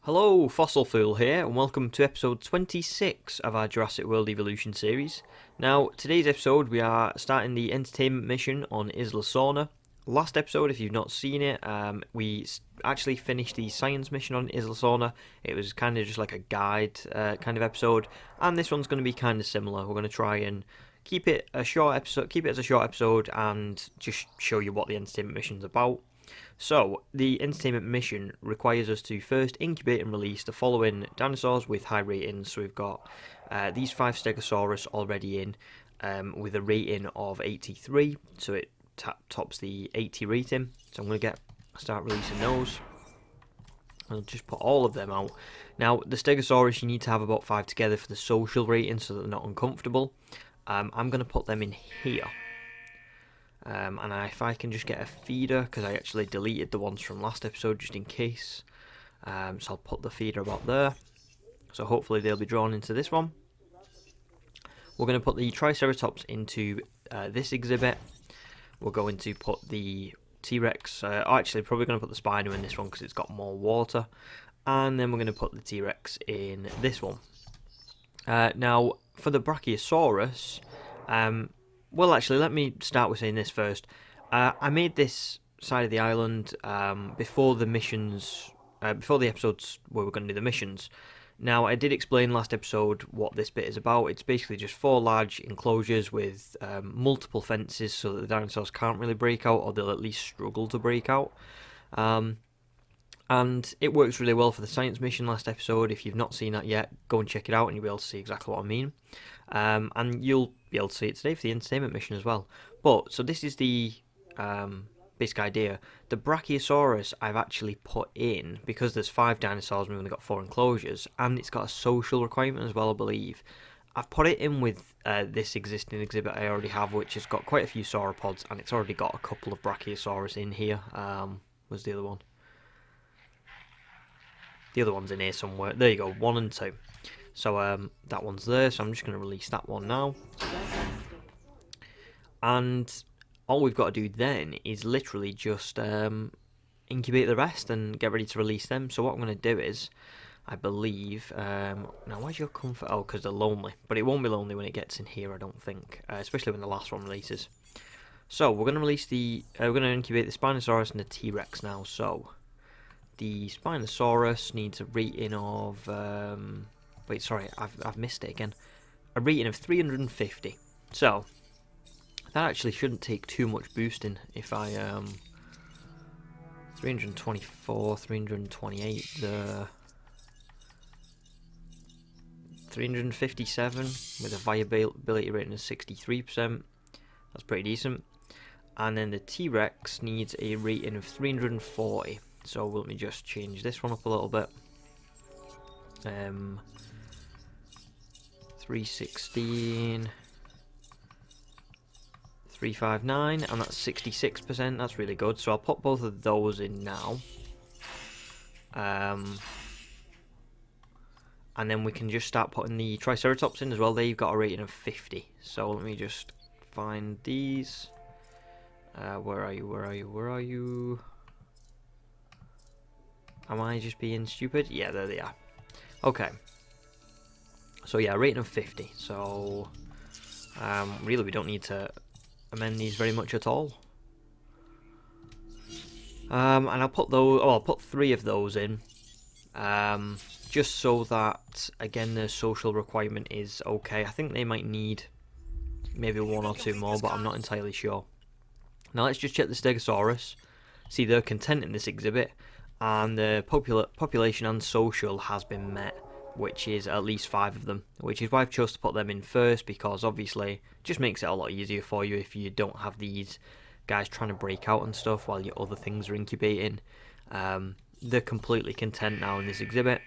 Hello, Fossil Fool here, and welcome to episode 26 of our Jurassic World Evolution series. Now, today's episode we are starting the entertainment mission on Isla Sorna. Last episode, if you've not seen it, we actually finished the science mission on Isla Sorna. It was kind of just like a guide kind of episode, and this one's going to be kind of similar. We're going to try and keep it as a short episode, and just show you what the entertainment mission's about. So, the entertainment mission requires us to first incubate and release the following dinosaurs with high ratings. So we've got these 5 Stegosaurus already in with a rating of 83, so it tops the 80 rating. So I'm going to start releasing those. I'll just put all of them out. Now, the Stegosaurus, you need to have about 5 together for the social rating so that they're not uncomfortable. I'm going to put them in here. And if I can just get a feeder, because I actually deleted the ones from last episode just in case. So I'll put the feeder about there. So hopefully they'll be drawn into this one. We're going to put the Triceratops into this exhibit. We're going to put the T-Rex, actually probably going to put the Spino in this one because it's got more water. And then we're going to put the T-Rex in this one. Now, for the Brachiosaurus, well, actually, let me start with saying this first. I made this side of the island before the missions, before the episodes where we're going to do the missions. Now, I did explain last episode what this bit is about. It's basically just 4 large enclosures with multiple fences so that the dinosaurs can't really break out, or they'll at least struggle to break out. And it works really well for the science mission last episode. If you've not seen that yet, go and check it out and you'll be able to see exactly what I mean. And you'll be able to see it today for the entertainment mission as well. But, so this is the basic idea. The Brachiosaurus I've actually put in, because there's 5 dinosaurs and we've only got 4 enclosures, and it's got a social requirement as well, I believe. I've put it in with this existing exhibit I already have, which has got quite a few sauropods, and it's already got a couple of Brachiosaurus in here. Where's the other one? The other one's in here somewhere. There you go, 1 and 2. So that one's there, so I'm just going to release that one now. And all we've got to do then is literally just incubate the rest and get ready to release them. So what I'm going to do is, I believe, now where's your comfort? Oh, because they're lonely. But it won't be lonely when it gets in here, I don't think, especially when the last one releases. So we're going to release we're going to incubate the Spinosaurus and the T-Rex now. So the Spinosaurus needs a rating of, wait, sorry, I've missed it again. A rating of 350. So that actually shouldn't take too much boosting if I 324, 328, the 357 with a viability rating of 63%. That's pretty decent. And then the T-Rex needs a rating of 340. So let me just change this one up a little bit. 316, 359, and that's 66%. That's really good. So I'll put both of those in now. And then we can just start putting the Triceratops in as well. They've got a rating of 50. So let me just find these. Where are you? Where are you? Where are you? Am I just being stupid? Yeah, there they are. Okay. So yeah, rating of 50. So really we don't need to amend these very much at all. And I'll put those. Oh, I'll put 3 of those in. Just so that again the social requirement is okay. I think they might need maybe 1 or 2 more, but I'm not entirely sure. Now let's just check the Stegosaurus. See, they're content in this exhibit, and the population and social has been met, which is at least 5 of them, which is why I've chosen to put them in first, because obviously it just makes it a lot easier for you if you don't have these guys trying to break out and stuff while your other things are incubating. They're completely content now in this exhibit,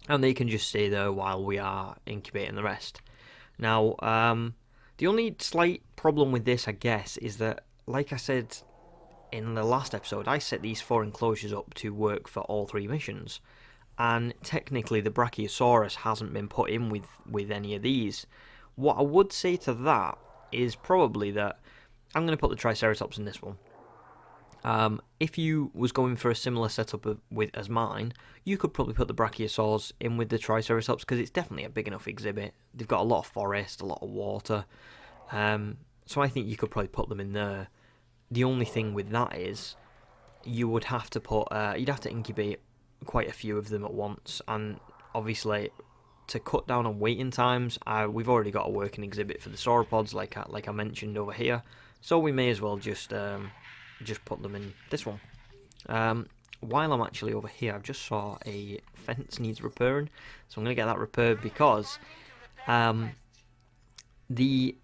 and they can just stay there while we are incubating the rest. Now, the only slight problem with this, I guess, is that, like I said in the last episode, I set these 4 enclosures up to work for all 3 missions, and technically the Brachiosaurus hasn't been put in with any of these. What I would say to that is probably that I'm going to put the Triceratops in this one. If you was going for a similar setup as mine, you could probably put the brachiosaurs in with the triceratops because it's definitely a big enough exhibit. They've got a lot of forest, a lot of water, so I think you could probably put them in there. The only thing with that is you would have to you'd have to incubate quite a few of them at once, and obviously to cut down on waiting times, we've already got a working exhibit for the sauropods, like I mentioned over here, so we may as well just put them in this one. While I'm actually over here, I've just saw a fence needs repairing, so I'm going to get that repaired because the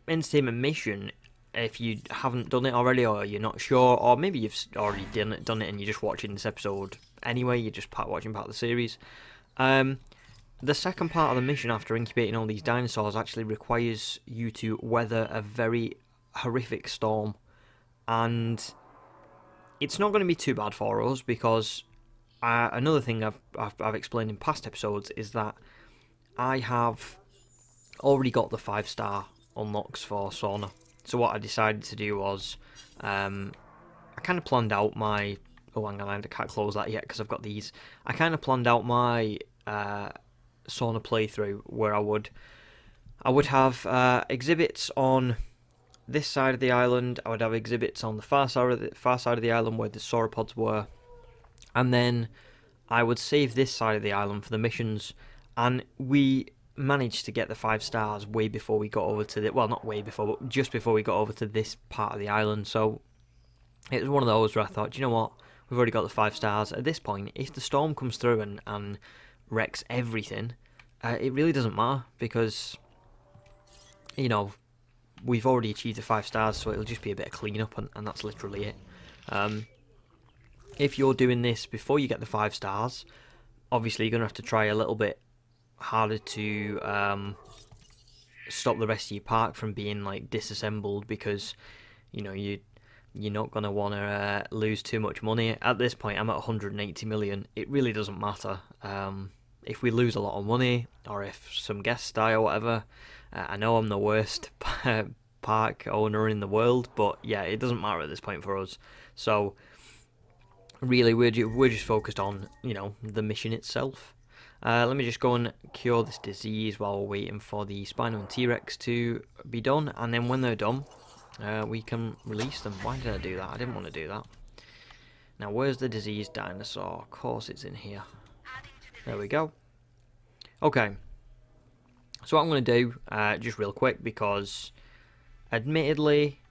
entertainment mission, if you haven't done it already or you're not sure, or maybe you've already done it and you're just watching this episode anyway, you're just watching part of the series, the second part of the mission after incubating all these dinosaurs actually requires you to weather a very horrific storm, and it's not going to be too bad for us because another thing I've explained in past episodes is that I have already got the 5-star unlocks for Sorna. So what I decided to do was I kind of planned out my... Oh, hang on, I can't close that yet because I've got these. I kind of planned out my Sorna playthrough where I would have exhibits on this side of the island. I would have exhibits on the far side of the island where the sauropods were, and then I would save this side of the island for the missions. And we managed to get the 5 stars way before we got over to the... Well, not way before, but just before we got over to this part of the island. So it was one of those where I thought, you know what, we've already got the 5 stars. At this point, if the storm comes through and wrecks everything, it really doesn't matter because, you know, we've already achieved the 5 stars, so it'll just be a bit of cleanup, and that's literally it. If you're doing this before you get the 5 stars, obviously you're going to have to try a little bit harder to stop the rest of your park from being like disassembled, because you know you're not going to want to lose too much money. At this point, I'm at 180 million. It really doesn't matter. If we lose a lot of money, or if some guests die or whatever, I know I'm the worst park owner in the world, but yeah, it doesn't matter at this point for us. So really, we're just focused on, you know, the mission itself. Let me just go and cure this disease while we're waiting for the Spino and T-Rex to be done, and then when they're done, we can release them. Why did I do that? I didn't want to do that. Now, where's the diseased dinosaur? Of course it's in here. There we go. Okay. So what I'm going to do, just real quick, because admittedly,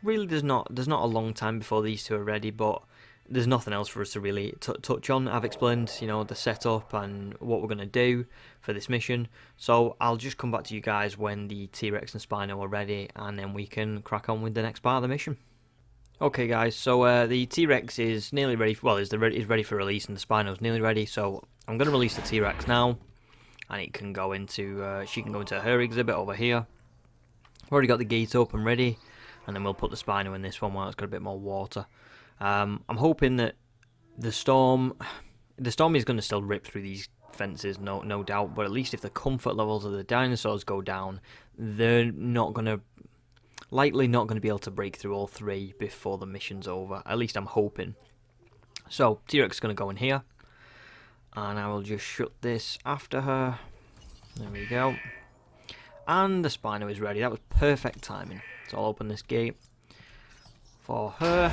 really there's not a long time before these two are ready, but there's nothing else for us to really touch on. I've explained, you know, the setup and what we're going to do for this mission, so I'll just come back to you guys when the T-Rex and Spino are ready, and then we can crack on with the next part of the mission. Okay guys, so the T-Rex is nearly ready, is ready for release, and the Spino's nearly ready, so I'm going to release the T-Rex now, and it can go into, she can go into her exhibit over here. I've already got the gate open ready, and then we'll put the Spino in this one while it's got a bit more water. I'm hoping that the storm is going to still rip through these fences, no doubt, but at least if the comfort levels of the dinosaurs go down, they're likely not going to be able to break through all 3 before the mission's over. At least I'm hoping. So, T-Rex is going to go in here, and I will just shut this after her. There we go. And the Spino is ready. That was perfect timing. So I'll open this gate for her.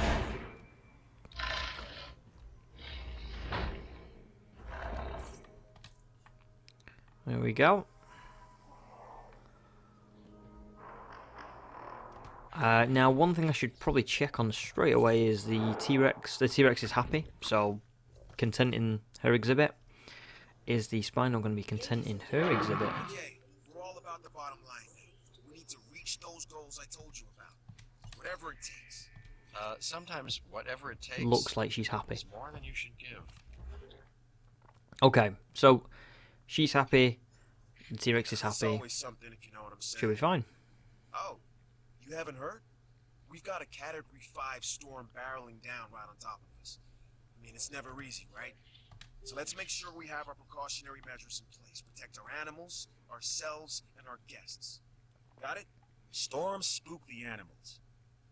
There we go. Now, one thing I should probably check on straight away is the T-Rex. The T-Rex is happy, so content in her exhibit. Is the Spino going to be content in her exhibit? Okay, we're all about the bottom line now. We need to reach those goals I told you about. Whatever it takes. Sometimes whatever it takes Looks like she's happy. is more than you should give. Okay, so she's happy. The T-Rex is There's happy. always something, if you know what I'm saying. Should be fine. Oh, you haven't heard? We've got a Category 5 storm barreling down right on top of us. I mean, it's never easy, right? So let's make sure we have our precautionary measures in place. Protect our animals, ourselves, and our guests. Got it? Storms spook the animals.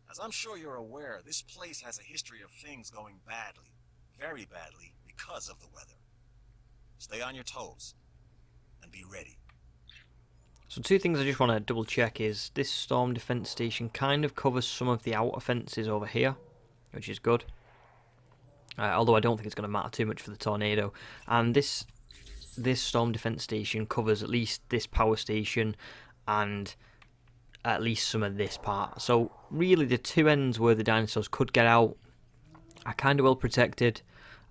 As I'm sure you're aware, this place has a history of things going badly, very badly, because of the weather. Stay on your toes, and be ready. So two things I just want to double check is this storm defense station kind of covers some of the outer fences over here, which is good. Although I don't think it's going to matter too much for the tornado. And this storm defense station covers at least this power station and at least some of this part. So really the two ends where the dinosaurs could get out are kind of well protected.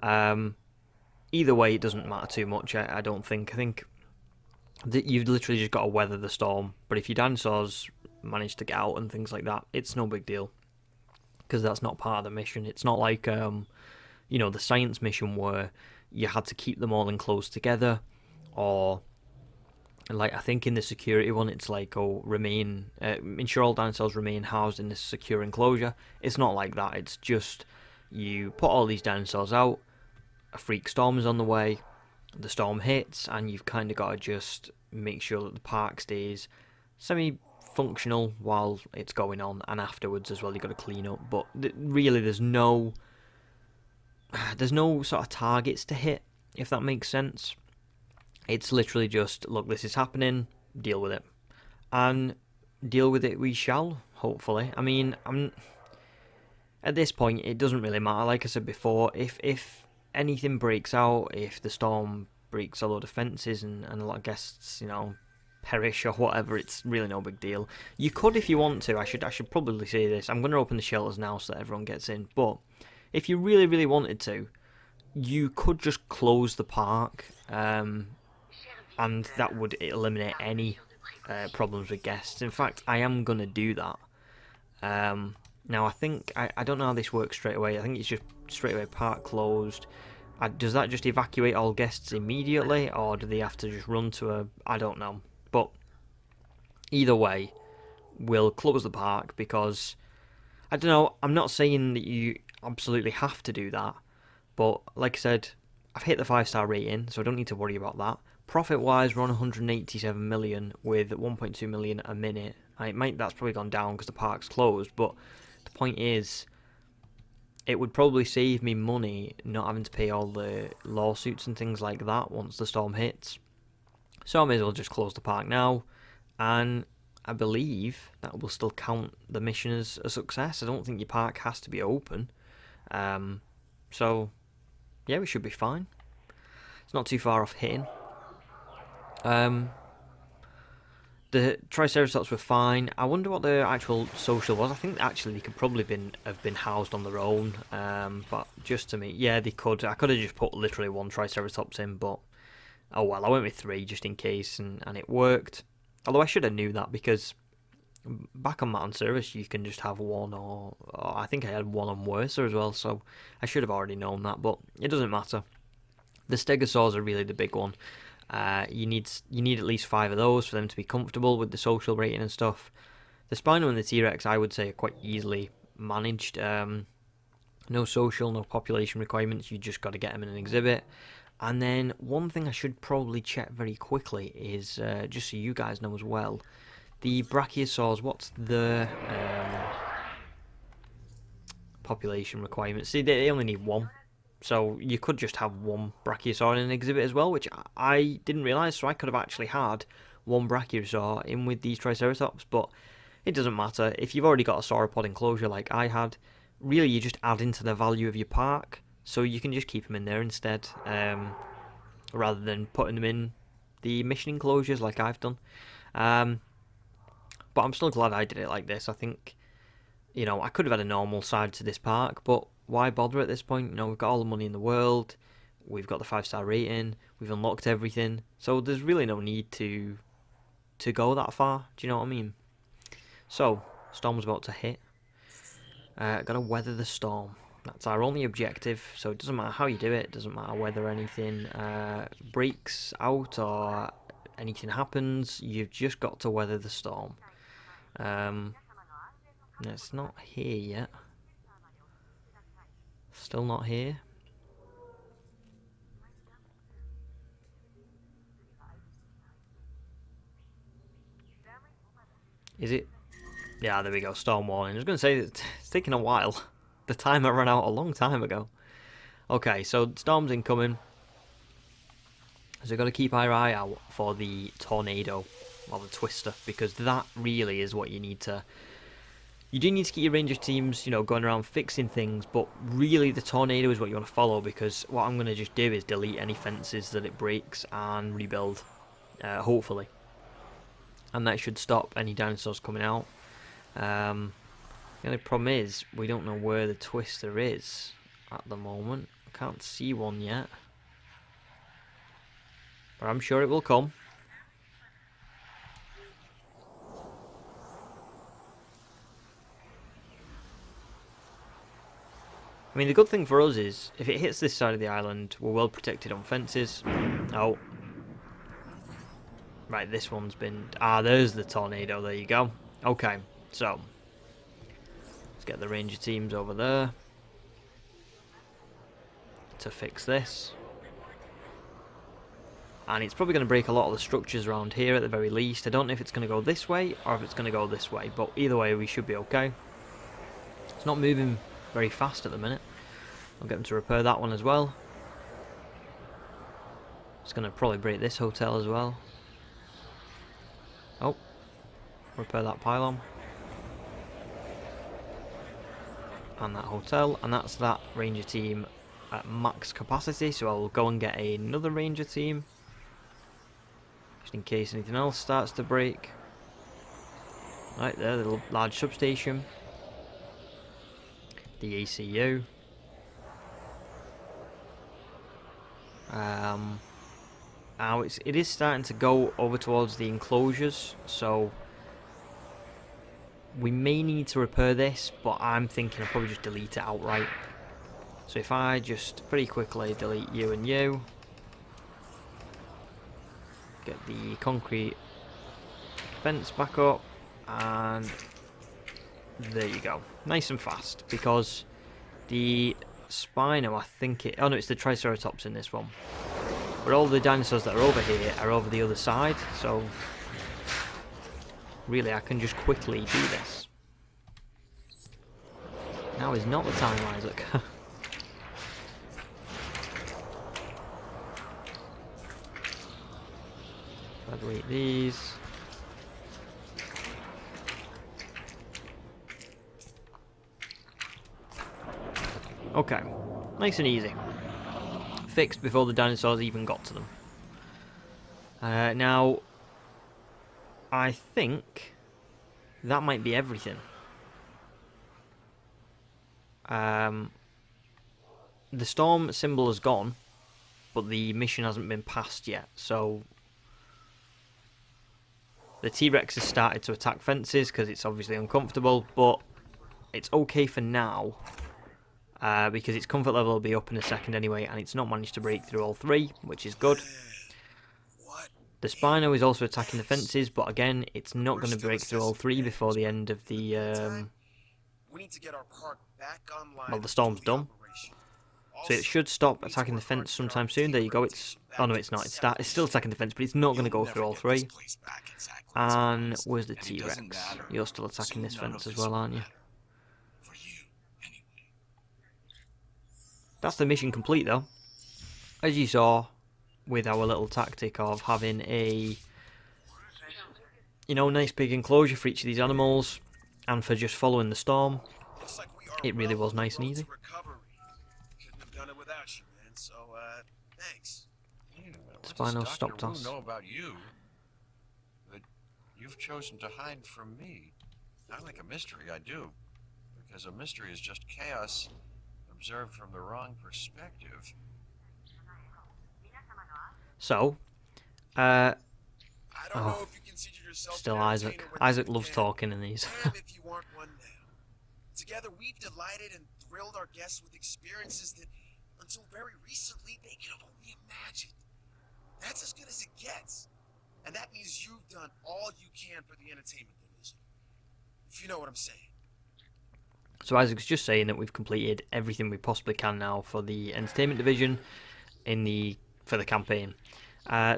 Either way, it doesn't matter too much, I don't think. I think that you've literally just got to weather the storm. But if your dinosaurs manage to get out and things like that, it's no big deal. Because that's not part of the mission. It's not like, the science mission where you had to keep them all enclosed together. Or, like, I think in the security one, it's like, ensure all dinosaurs remain housed in this secure enclosure. It's not like that. It's just, you put all these dinosaurs out, a freak storm is on the way, the storm hits, and you've kind of got to just make sure that the park stays semi-functional while it's going on, and afterwards as well you've got to clean up. But really there's no sort of targets to hit, if that makes sense. It's literally just, look, this is happening, deal with it. And deal with it we shall, hopefully. I mean, at this point it doesn't really matter. Like I said before, if anything breaks out, if the storm breaks a lot of fences and a lot of guests, perish or whatever, it's really no big deal. You could, if you want to, I should probably say this, I'm going to open the shelters now so that everyone gets in, but if you really, really wanted to, you could just close the park, and that would eliminate any problems with guests. In fact, I am going to do that. Now, I think, I don't know how this works straight away. I think it's just straight away park closed. Does that just evacuate all guests immediately, or do they have to just run to I don't know. But either way, we'll close the park because, I don't know, I'm not saying that you absolutely have to do that. But, like I said, I've hit the 5-star rating, so I don't need to worry about that. Profit-wise, we're on 187 million with 1.2 million a minute. That's probably gone down because the park's closed, but the point is, it would probably save me money not having to pay all the lawsuits and things like that once the storm hits. So I may as well just close the park now, and I believe that will still count the mission as a success. I don't think your park has to be open. So, yeah, we should be fine. It's not too far off hitting. The Triceratops were fine. I wonder what the actual social was. I think actually they could probably have been housed on their own. But just to me, yeah, they could. I could have just put literally one Triceratops in, but oh well, I went with 3 just in case, and it worked. Although I should have knew that because back on Mountain Service you can just have one, or I think I had one on Worser as well, so I should have already known that, but it doesn't matter. The Stegosaurs are really the big one. You need at least 5 of those for them to be comfortable with the social rating and stuff. The Spino and the T-Rex, I would say, are quite easily managed. No social, no population requirements. You just got to get them in an exhibit. And then one thing I should probably check very quickly is, just so you guys know as well, the Brachiosaurs. What's the population requirement? See, they only need 1. So you could just have 1 Brachiosaur in an exhibit as well, which I didn't realise, so I could have actually had 1 Brachiosaur in with these Triceratops, but it doesn't matter. If you've already got a sauropod enclosure like I had, really you just add into the value of your park, so you can just keep them in there instead, rather than putting them in the mission enclosures like I've done. But I'm still glad I did it like this. I think, I could have had a normal side to this park, but why bother at this point? We've got all the money in the world, we've got the 5-star rating, we've unlocked everything, so there's really no need to go that far. Do you know what I mean? So, storm's about to hit. Gotta weather the storm. That's our only objective, so it doesn't matter how you do it, doesn't matter whether anything breaks out or anything happens, you've just got to weather the storm. It's not here yet. Still not here. Is it? Yeah, there we go. Storm warning. I was going to say it's taking a while. The timer ran out a long time ago. Okay, so storm's incoming. So we've got to keep our eye out for the tornado or the twister, because that really is what you need to. You do need to keep your ranger teams, you know, going around fixing things, but really the tornado is what you want to follow, because what I'm going to just do is delete any fences that it breaks and rebuild, hopefully. And that should stop any dinosaurs coming out. The only problem is we don't know where the twister is at the moment. I can't see one yet. But I'm sure it will come. I mean, the good thing for us is, if it hits this side of the island, we're well protected on fences. Oh. Right, this one's been... Ah, there's the tornado, there you go. Okay, so... Let's get the ranger teams over there to fix this. And it's probably going to break a lot of the structures around here at the very least. I don't know if it's going to go this way or if it's going to go this way, but either way we should be okay. It's not moving very fast at the minute. I'll get them to repair that one as well. It's going to probably break this hotel as well. Oh, repair that pylon. And that hotel, and that's that ranger team at max capacity, so I'll go and get another ranger team. Just in case anything else starts to break. Right there, the large substation. The ECU. Now it is starting to go over towards the enclosures, so we may need to repair this, but I'm thinking I'll probably just delete it outright. So if I just pretty quickly delete you and you, get the concrete fence back up, and there you go. Nice and fast, because the Spino, I think it... Oh no, it's the Triceratops in this one. But all the dinosaurs that are over here are over the other side, so really I can just quickly do this. Now is not the time, Isaac. I'll delete these. Okay, nice and easy. Fixed before the dinosaurs even got to them. Now, I think that might be everything. The storm symbol is gone, but the mission hasn't been passed yet, so the T-Rex has started to attack fences because it's obviously uncomfortable, but it's okay for now. Because its comfort level will be up in a second anyway, and it's not managed to break through all three, which is good. The Spino is also attacking the fences, but again, it's not going to break through all three before the end of the... well, the storm's done. So it should stop attacking the fence sometime soon. There you go. It's... Oh no, it's not. It's still attacking the fence, but it's not going to go through all three. And where's the T-Rex? You're still attacking this fence as well, aren't you? That's the mission complete though. As you saw with our little tactic of having a, you know, nice big enclosure for each of these animals, and for just following the storm, it really was nice and easy. Couldn't have done it without you, man. So, thanks. Spino stopped Doctor us. Wu know about you, but you've chosen to hide from me. I like a mystery, I do, because a mystery is just chaos observed from the wrong perspective. So, I don't know if you consider yourself still an Isaac. entertainer when Isaac you loves can. talking in these. Damn if you aren't one now. Together, we've delighted and thrilled our guests with experiences that, until very recently, they could have only imagined. That's as good as it gets. And that means you've done all you can for the entertainment division. If you know what I'm saying. So Isaac's just saying that we've completed everything we possibly can now for the entertainment division for the campaign.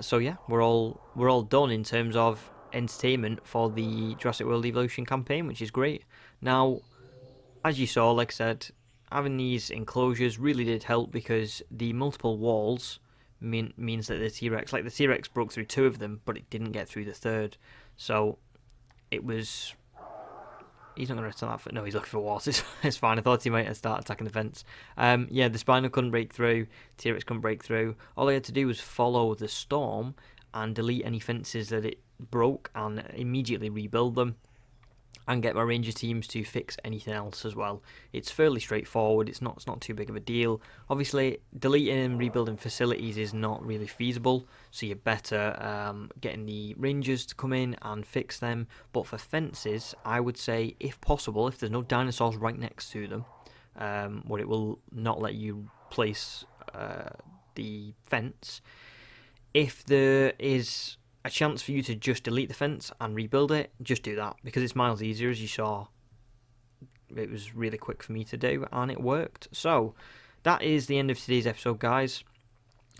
So yeah, we're all done in terms of entertainment for the Jurassic World Evolution campaign, which is great. Now, as you saw, like I said, having these enclosures really did help because the multiple walls means that the T-Rex broke through 2 of them, but it didn't get through the 3rd. So it was... He's not going to return that. No, he's looking for water. It's fine. I thought he might have started attacking the fence. Yeah, the Spino couldn't break through. T-Rex couldn't break through. All I had to do was follow the storm and delete any fences that it broke and immediately rebuild them. And get my ranger teams to fix anything else as well. It's fairly straightforward. It's not too big of a deal. Obviously, deleting and rebuilding facilities is not really feasible, so you're better getting the rangers to come in and fix them. But for fences, I would say, if possible, if there's no dinosaurs right next to them, where it will not let you place the fence, if there is a chance for you to just delete the fence and rebuild it, just do that, because it's miles easier. As you saw, it was really quick for me to do and it worked. So that is the end of today's episode, guys.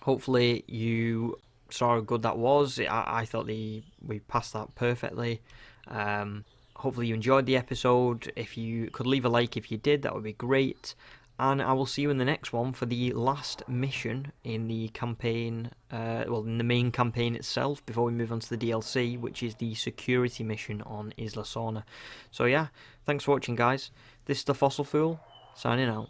Hopefully you saw how good that was. I thought we passed that perfectly. Hopefully you enjoyed the episode. If you could leave a like if you did, that would be great. And I will see you in the next one for the last mission in the campaign, in the main campaign itself, before we move on to the DLC, which is the security mission on Isla Sorna. So yeah, thanks for watching, guys. This is the Fossil Fool, signing out.